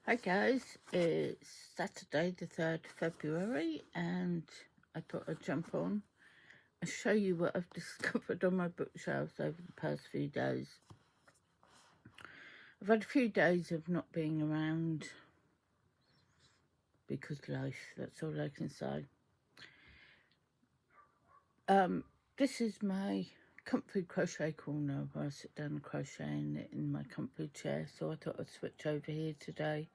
Hi guys, it's Saturday the 3rd February and I thought I'd jump on and show you what I've discovered on my bookshelves over the past few days. I've had a few days of not being around because life, that's all I can say. This is my comfy crochet corner where I sit down and crochet in my comfy chair, so I thought I'd switch over here today.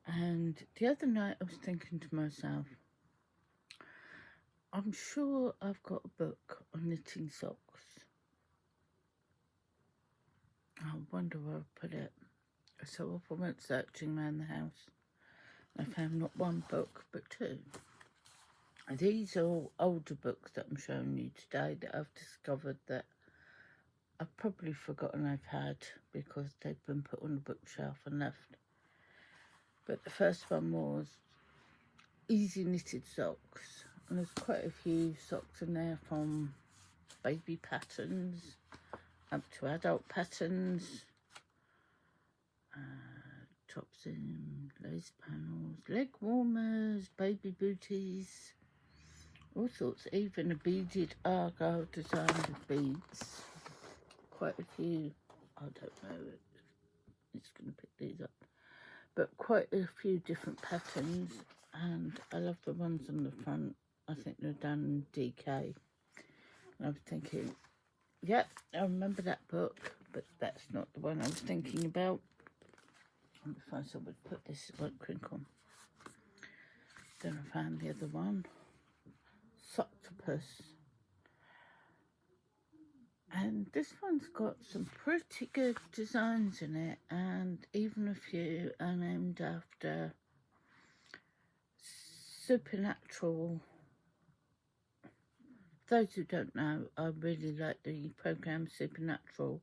And the other night I was thinking to myself, I'm sure I've got a book on knitting socks. I wonder where I put it. So off I went searching around the house. I found not one book, but two. These are all older books that I'm showing you today that I've discovered that I've probably forgotten I've had because they've been put on the bookshelf and left. But the first one was Easy Knitted Socks. And there's quite a few socks in there, from baby patterns up to adult patterns, tops in lace panels, leg warmers, baby booties, all sorts, even a beaded argyle design with beads. Quite a few, I don't know, it's going to pick these up, but quite a few different patterns, and I love the ones on the front. I think they're done in DK. And I was thinking, yep, I remember that book, but that's not the one I was thinking about. I'm going to find somewhere to put this, it won't crinkle. Then I found the other one, Soctopus. And this one's got some pretty good designs in it, and even a few are named after supernatural. Those who don't know, I really like the programme Supernatural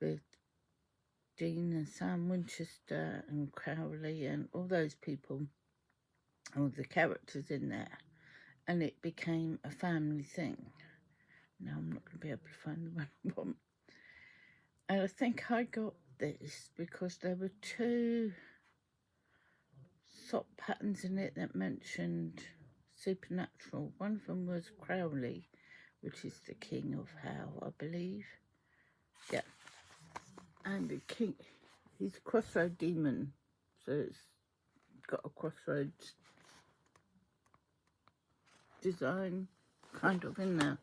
with Dean and Sam Winchester and Crowley and all those people, all the characters in there, and it became a family thing. Now I'm not going to be able to find the one I want. And I think I got this because there were two sock patterns in it that mentioned supernatural. One of them was Crowley, which is the king of How, I believe. Yeah. And the king, he's a crossroad demon, so it's got a crossroads design kind of in there.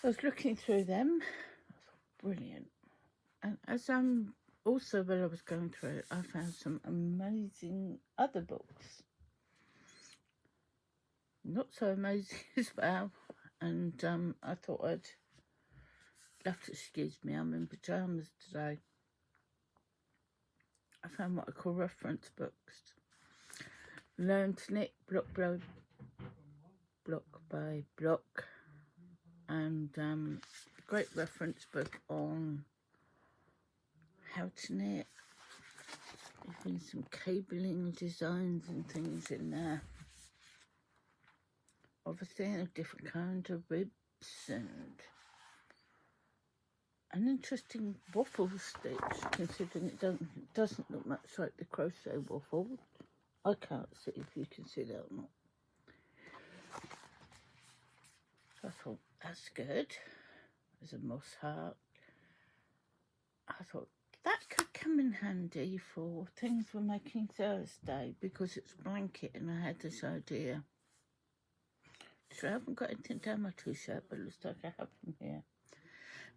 I was looking through them. I thought, brilliant. And as I'm also, when I was going through it, I found some amazing other books. Not so amazing as well. And I thought you'll have to excuse me, I'm in pyjamas today. I found what I call reference books. Learn to Knit block by block. And great reference book on how to knit. Even some cabling designs and things in there. Obviously a different kind of ribs and an interesting waffle stitch, considering it doesn't look much like the crochet waffle. I can't see if you can see that or not. So I thought, that's good. There's a moss heart. I thought that could come in handy for things we're making Thursday, because it's blanket and I had this idea. So I haven't got anything down my t-shirt, but it looks like I have them here.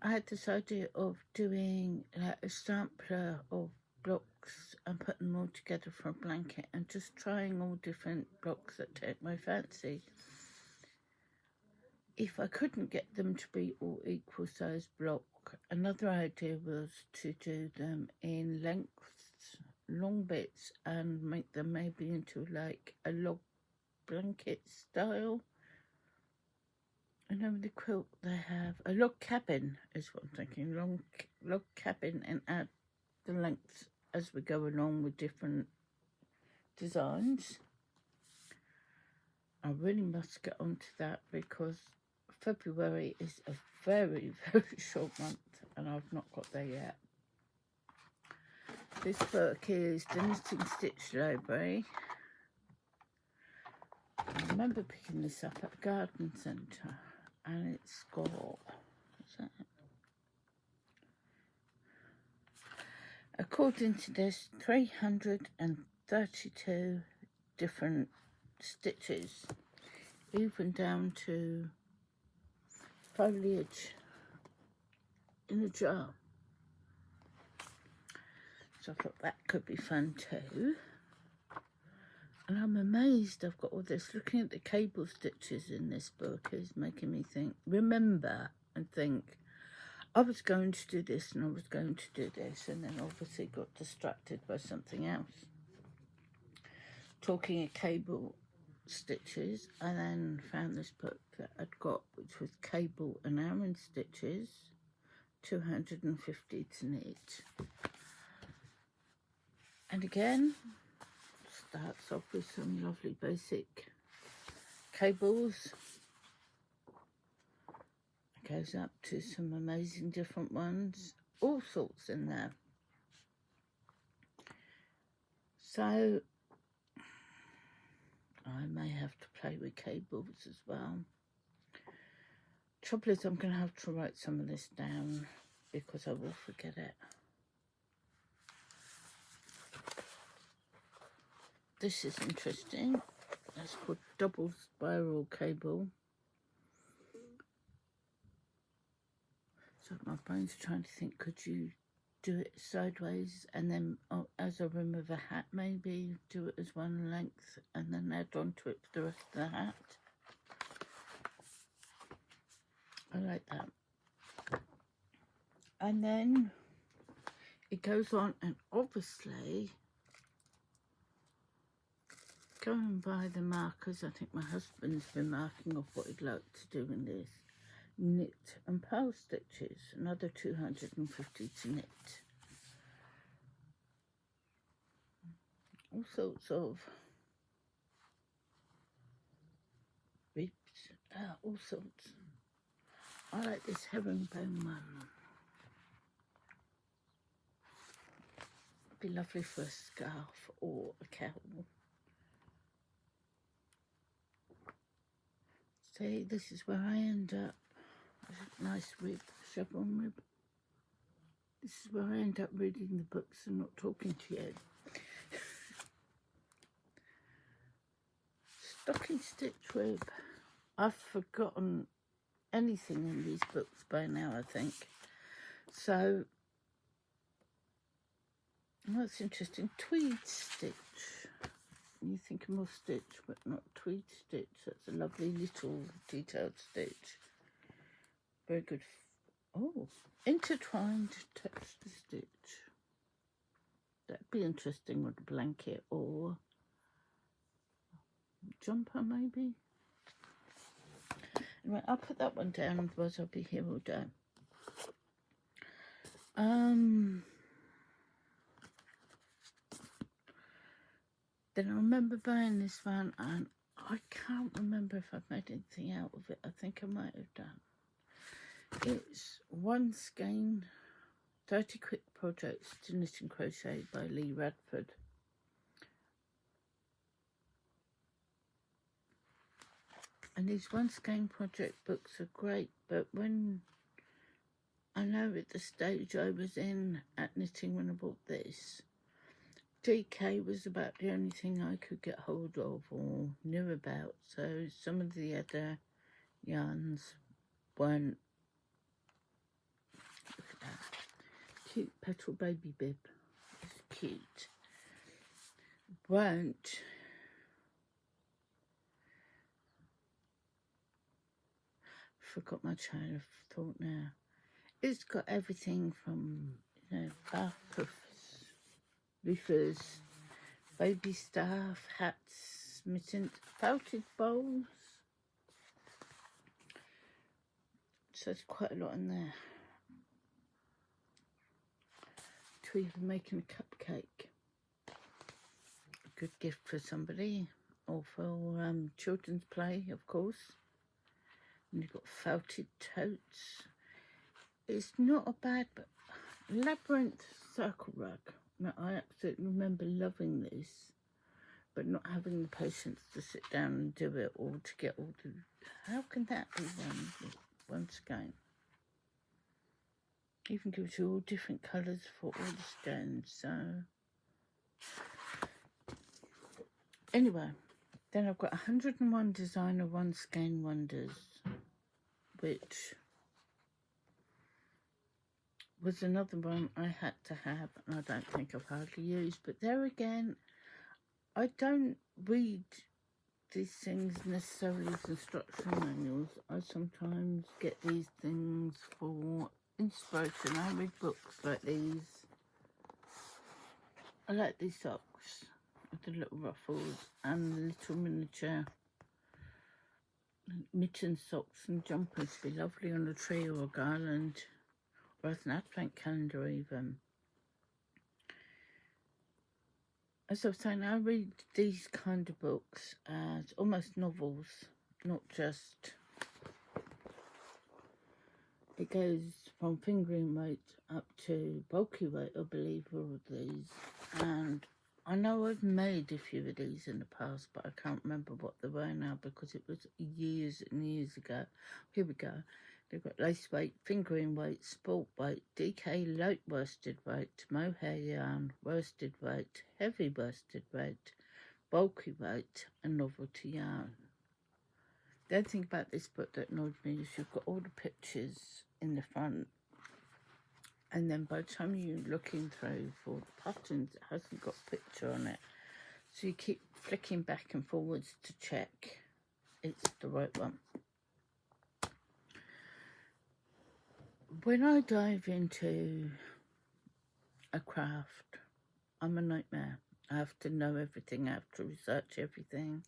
I had this idea of doing a sampler of blocks and putting them all together for a blanket, and just trying all different blocks that take my fancy. If I couldn't get them to be all equal size block, another idea was to do them in lengths, long bits, and make them maybe into like a log blanket style. And over the quilt they have a log cabin, is what I'm thinking, log cabin, and add the lengths as we go along with different designs. I really must get onto that, because February is a very, very short month and I've not got there yet. This book is The Knitting Stitch Library. I remember picking this up at the garden centre, and it's got, what's that? According to this, 332 different stitches, even down to foliage in a jar. So I thought that could be fun too. And I'm amazed I've got all this. Looking at the cable stitches in this book is making me think, remember and think, I was going to do this and I was going to do this, and then obviously got distracted by something else. Talking of cable stitches, I then found this book that I'd got, which was Cable and Aran Stitches, 250 to knit. And again, starts off with some lovely basic cables. Goes up to some amazing different ones, all sorts in there. So I may have to play with cables as well. Trouble is, I'm going to have to write some of this down because I will forget it. This is interesting. That's called double spiral cable. So my brain's trying to think, could you do it sideways and then as a rim of a hat, maybe do it as one length and then add onto it for the rest of the hat? I like that. And then it goes on, and obviously going by the markers, I think my husband's been marking off what he'd like to do in this. Knit and purl stitches, another 250 to knit. All sorts of ribs, all sorts. I like this herringbone one. Be lovely for a scarf or a cowl. See, this is where I end up. Nice rib, chevron rib. This is where I end up reading the books and not talking to you. Stocking stitch rib. I've forgotten anything in these books by now, I think. So, that's interesting. Tweed stitch. You think more stitch, but not tweed stitch. That's a lovely little detailed stitch. Very good. Oh, intertwined texture stitch. That'd be interesting with a blanket or jumper, maybe. Anyway, I'll put that one down, otherwise I'll be here all day. Then I remember buying this one, and I can't remember if I've made anything out of it. I think I might have done. It's One Skein 30 Quick Projects to Knit and Crochet by Lee Radford. And these One Skein project books are great, but when I know at the stage I was in at knitting when I bought this, DK was about the only thing I could get hold of or knew about, so some of the other yarns weren't. Look at that. Cute petal baby bib. It's cute. Weren't. Forgot my train of thought now. It's got everything from, bath puffs, loofahs, baby staff, hats, mittens, felted bowls. So there's quite a lot in there. To even making a cupcake. A good gift for somebody, or for children's play, of course. And you've got felted totes. It's not a bad, but labyrinth circle rug. Now, I absolutely remember loving this, but not having the patience to sit down and do it, or to get all the... How can that be once again? Even gives you all different colours for all the stones, so... Anyway, then I've got 101 Designer One Skein Wonders, which was another one I had to have, and I don't think I've hardly used. But there again, I don't read these things necessarily as instruction manuals. I sometimes get these things for inspiration. I read books like these. I like these socks with the little ruffles and the little miniature mitten socks and jumpers. Be lovely on a tree or a garland, or as an advent calendar even. As I was saying, I read these kind of books as almost novels, not just... It goes from fingering weight up to bulky weight, I believe, all of these. And I know I've made a few of these in the past, but I can't remember what they were now because it was years and years ago. Here we go. They've got lace weight, fingering weight, sport weight, DK light worsted weight, mohair yarn, worsted weight, heavy worsted weight, bulky weight, and novelty yarn. The only thing about this book that annoyed me is you've got all the pictures in the front, and then by the time you're looking through for the patterns, it hasn't got a picture on it. So you keep flicking back and forwards to check it's the right one. When I dive into a craft, I'm a nightmare. I have to know everything, I have to research everything,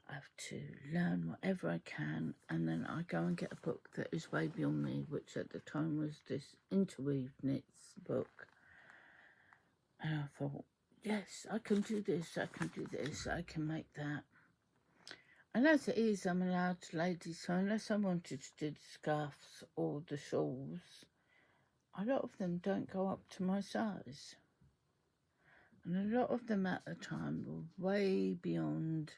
I have to learn whatever I can, and then I go and get a book that is way beyond me, which at the time was this Interweave Knits book. And I thought, yes, I can do this, I can do this, I can make that. And as it is, I'm a large lady, so unless I wanted to do the scarves or the shawls, a lot of them don't go up to my size. And a lot of them at the time were way beyond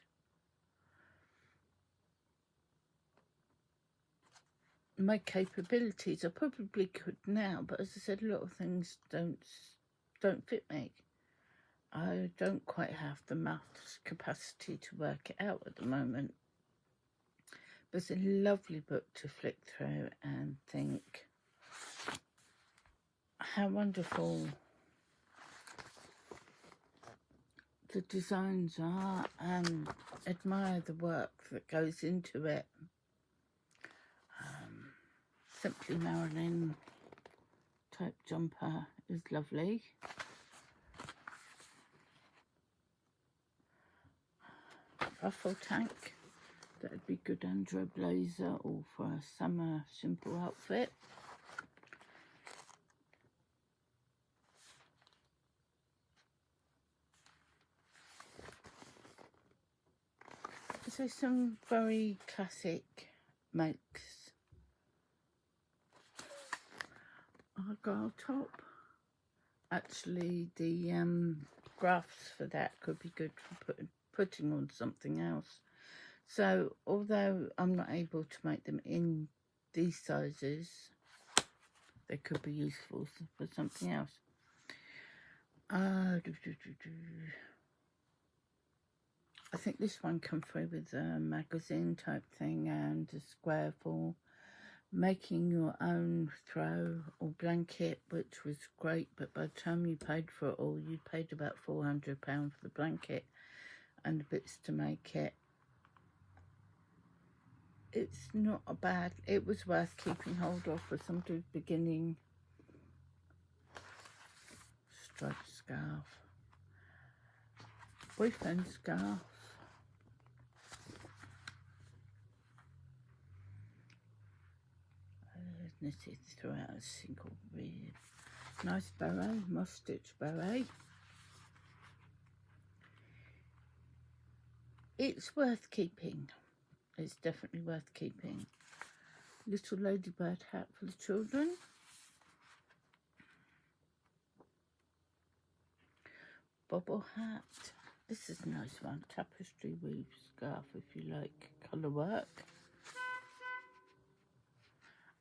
my capabilities. I probably could now, but as I said, a lot of things don't fit me. I don't quite have the maths capacity to work it out at the moment. But it's a lovely book to flick through and think how wonderful the designs are, and admire the work that goes into it. Simply Marilyn type jumper is lovely. Ruffle tank, that would be good under a blazer or for a summer simple outfit. So some very classic makes. Argyle top. Actually, the graphs for that could be good for putting on something else. So, although I'm not able to make them in these sizes, they could be useful for something else. I think this one come through with a magazine type thing and a square for making your own throw or blanket, which was great, but by the time you paid for it all, you paid about £400 for the blanket and the bits to make it. It's not a bad, it was worth keeping hold of for somebody beginning. Striped scarf, boyfriend scarf, knitted throughout a single reed. Nice beret, moss stitch beret. It's worth keeping. It's definitely worth keeping. Little ladybird hat for the children. bobble hat. This is a nice one. Tapestry weave scarf if you like colour work.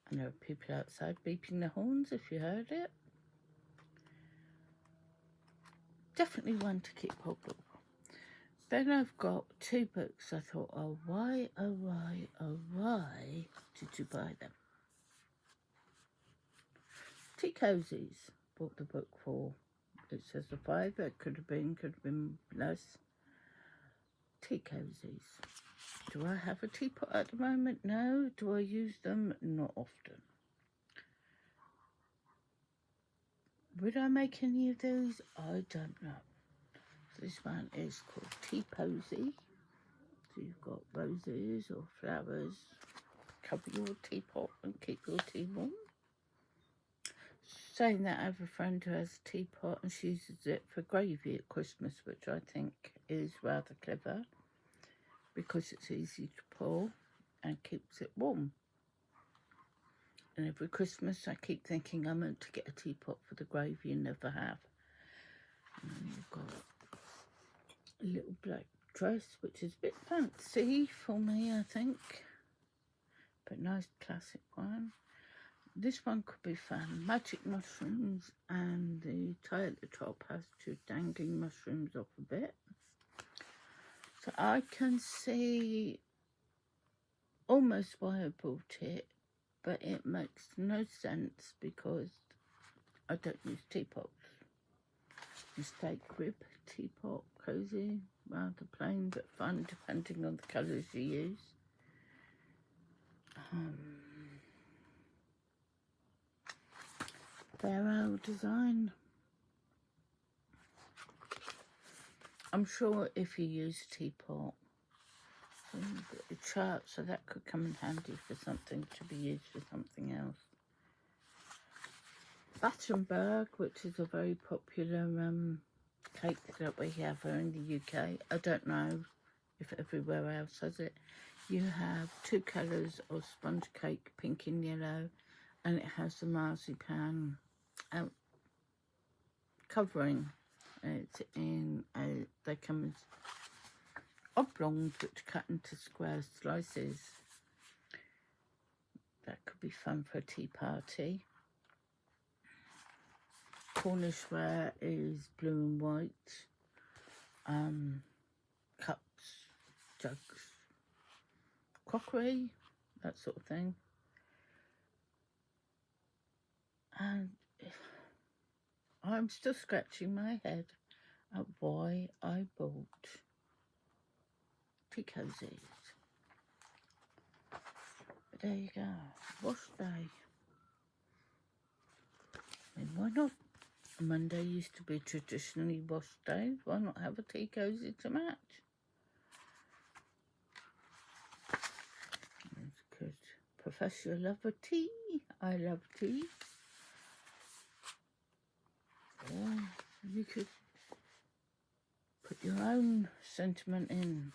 And there are people outside beeping their horns if you heard it. Definitely one to keep hold of. Then I've got 2 books. I thought, oh why did you buy them? Tea Cozies. Bought the book for. It says a £5. It could have been less. Tea Cozies. Do I have a teapot at the moment? No. Do I use them? Not often. Would I make any of these? I don't know. This one is called Tea Posy. So you've got roses or flowers. Cover your teapot and keep your tea warm. Saying that, I have a friend who has a teapot and she uses it for gravy at Christmas, which I think is rather clever because it's easy to pour and keeps it warm. And every Christmas I keep thinking I'm meant to get a teapot for the gravy and never have. And then you've got a little black dress, which is a bit fancy for me, I think, but nice classic one. This one could be fun. Magic mushrooms, and the tie at the top has 2 dangling mushrooms off a bit. So I can see almost why I bought it, but it makes no sense because I don't use teapots. Mistake rib teapot, cosy, rather plain but fun depending on the colours you use. Pharaoh design. I'm sure if you use teapot, so you've got your chart, so that could come in handy for something to be used for something else. Battenberg, which is a very popular cake that we have here in the UK. I don't know if everywhere else has it. You have 2 colours of sponge cake, pink and yellow, and it has the marzipan covering. It's in they come as oblongs which cut into square slices. That could be fun for a tea party. Cornish ware is blue and white. Cups, jugs, crockery, that sort of thing. And I'm still scratching my head at why I bought Tea Cozies. But there you go, wash day. I mean, why not? Monday used to be traditionally wash day. Why not have a tea cosy to match? That's good. Profess your love of tea. I love tea. Or you could put your own sentiment in.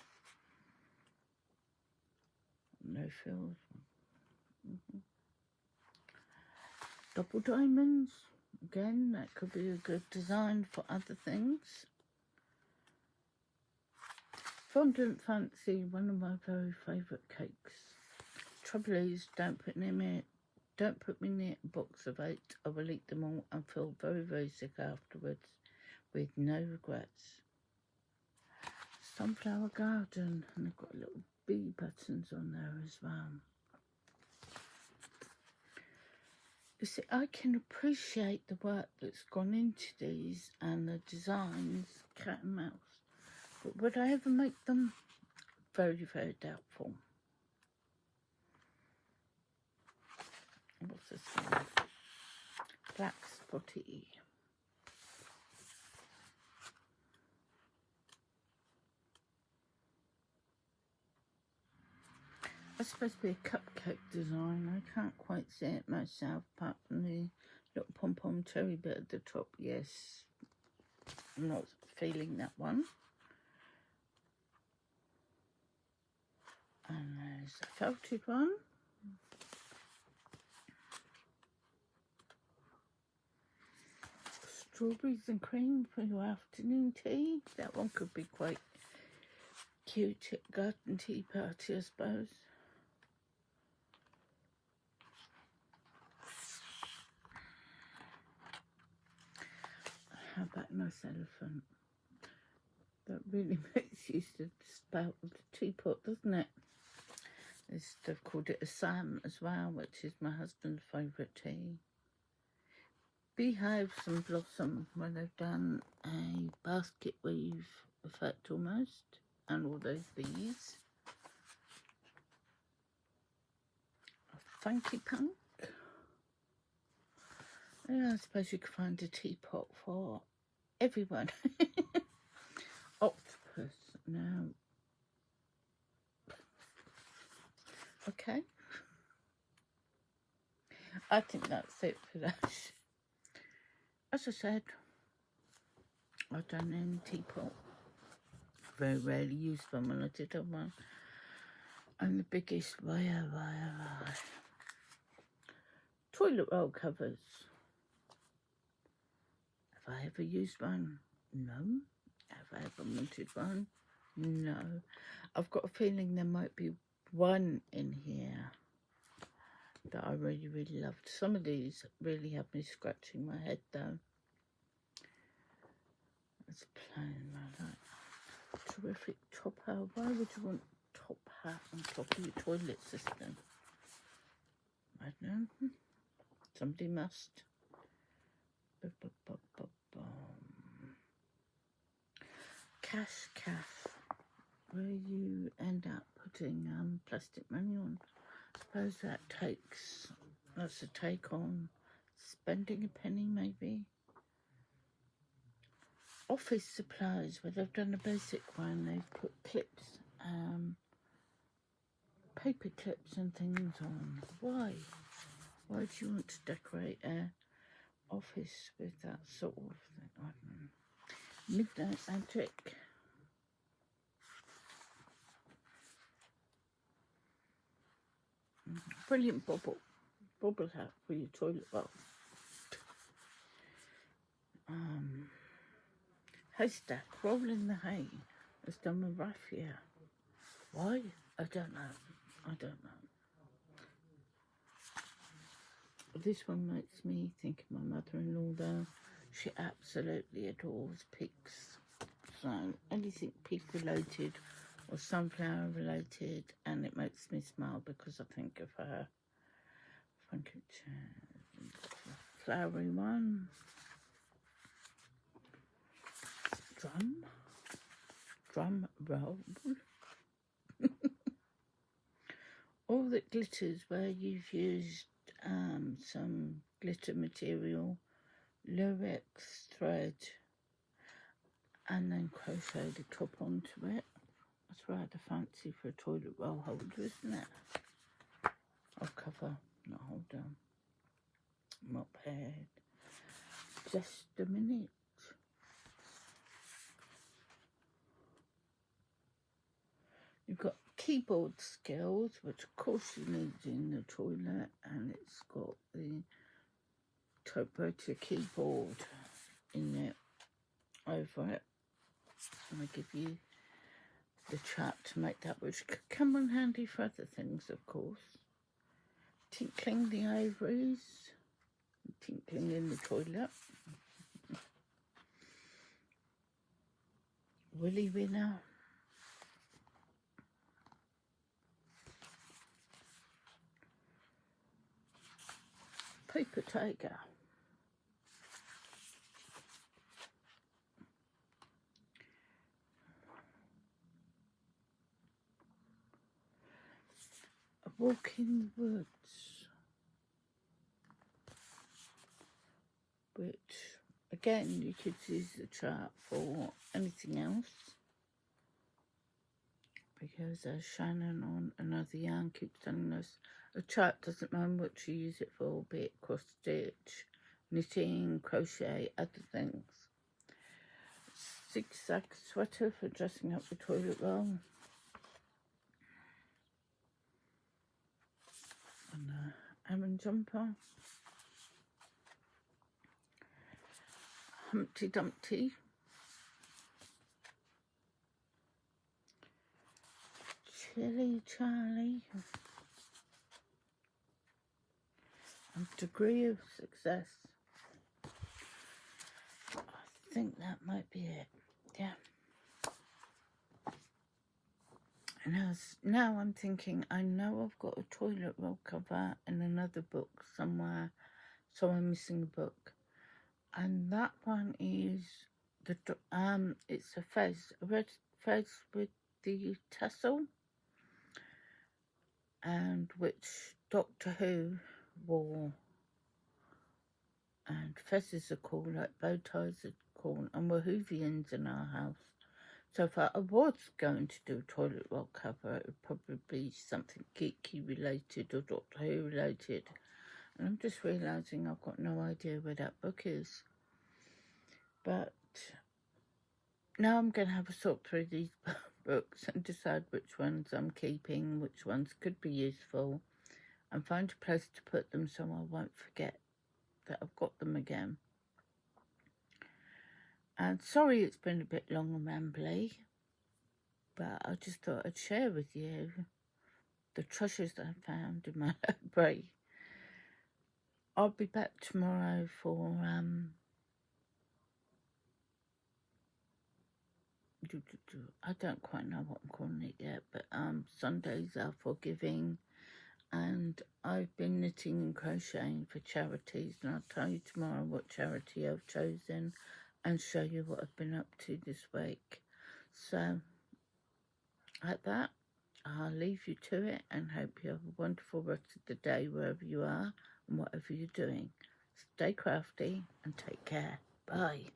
No frills. Double diamonds. Again, that could be a good design for other things. Fondant Fancy, one of my very favourite cakes. Trouble is, don't put me near a box of 8. I will eat them all and feel very, very sick afterwards with no regrets. Sunflower Garden, and they've got little bee buttons on there as well. You see, I can appreciate the work that's gone into these and the designs, cat and mouse. But would I ever make them? Very, very doubtful. What's this one? Black Spotty. It's supposed to be a cupcake design. I can't quite see it myself, apart from the little pom-pom cherry bit at the top. Yes, I'm not feeling that one. And there's a felted one. strawberries and cream for your afternoon tea. That one could be quite cute at garden tea party, I suppose. How about a nice elephant? That really makes use of the spout of the teapot, doesn't it? They've called it a Sam as well, which is my husband's favourite tea. Beehives and Blossom, where they've done a basket weave effect almost, and all those bees. Funky Punk. Yeah, I suppose you could find a teapot for everyone. Octopus, no. Okay. I think that's it for that. As I said, I've done an teapot. Very rarely used one when I did have one. And the biggest toilet roll covers. Have I ever used one? No. Have I ever wanted one? No. I've got a feeling there might be one in here that I really, really loved. Some of these really have me scratching my head though. It's plain like that. Terrific top hat. Why would you want top hat on top of your toilet system? I don't know. Somebody must. Cash Caff, where you end up putting plastic money on. I suppose that's a take on spending a penny maybe. Office supplies, where they've done a basic one, they've put clips, paper clips and things on. Why? Why do you want to decorate an office with that sort of thing? I don't know. Midnight Magic. Brilliant bobble hat for your toilet bowl. Haystack, rolling the hay. It's done with raffia. Why? I don't know. This one makes me think of my mother-in-law though. She absolutely adores pigs. So anything pig related or sunflower related, and it makes me smile because I think of her. Flowery one. Drum roll. All that glitters, where you've used some glitter material, lurex thread, and then crochet the top onto it. That's rather fancy for a toilet roll holder, isn't it? Or cover, not holder. Mop head. Just a minute. You've got keyboard skills, which of course you need in the toilet, and it's got the typewriter keyboard in it over it. And I give you the chart to make that, which could come in handy for other things, of course. Tinkling the ivories, tinkling in the toilet. Willy Winner. Paper Tiger. A Walk in the Woods, which again you could use the chart for anything else, because as Shannon on Another Yarn keeps telling us, a chart doesn't mind what you use it for, be it cross stitch, knitting, crochet, other things. Zigzag sweater for dressing up the toilet roll. And Aran jumper. Humpty Dumpty. Chilly Charlie. And Degree of Success. I think that might be it. Yeah. And now I'm thinking, I know I've got a toilet roll cover in another book somewhere, so I'm missing a book. And that one is it's a red fez with the tassel, and which Doctor Who wore. And fezzes are cool, like bow ties are cool, and we're Whovians in our house. So if I was going to do a toilet roll cover, it would probably be something geeky related or Doctor Who related. And I'm just realising I've got no idea where that book is. But now I'm going to have a sort through these books and decide which ones I'm keeping, which ones could be useful, and find a place to put them so I won't forget that I've got them again. And sorry it's been a bit long and rambly, but I just thought I'd share with you the treasures that I found in my library. I'll be back tomorrow for I don't quite know what I'm calling it yet, but Sundays are for giving, and I've been knitting and crocheting for charities, and I'll tell you tomorrow what charity I've chosen and show you what I've been up to this week. So at that, I'll leave you to it and hope you have a wonderful rest of the day wherever you are and whatever you're doing. Stay crafty and take care. Bye.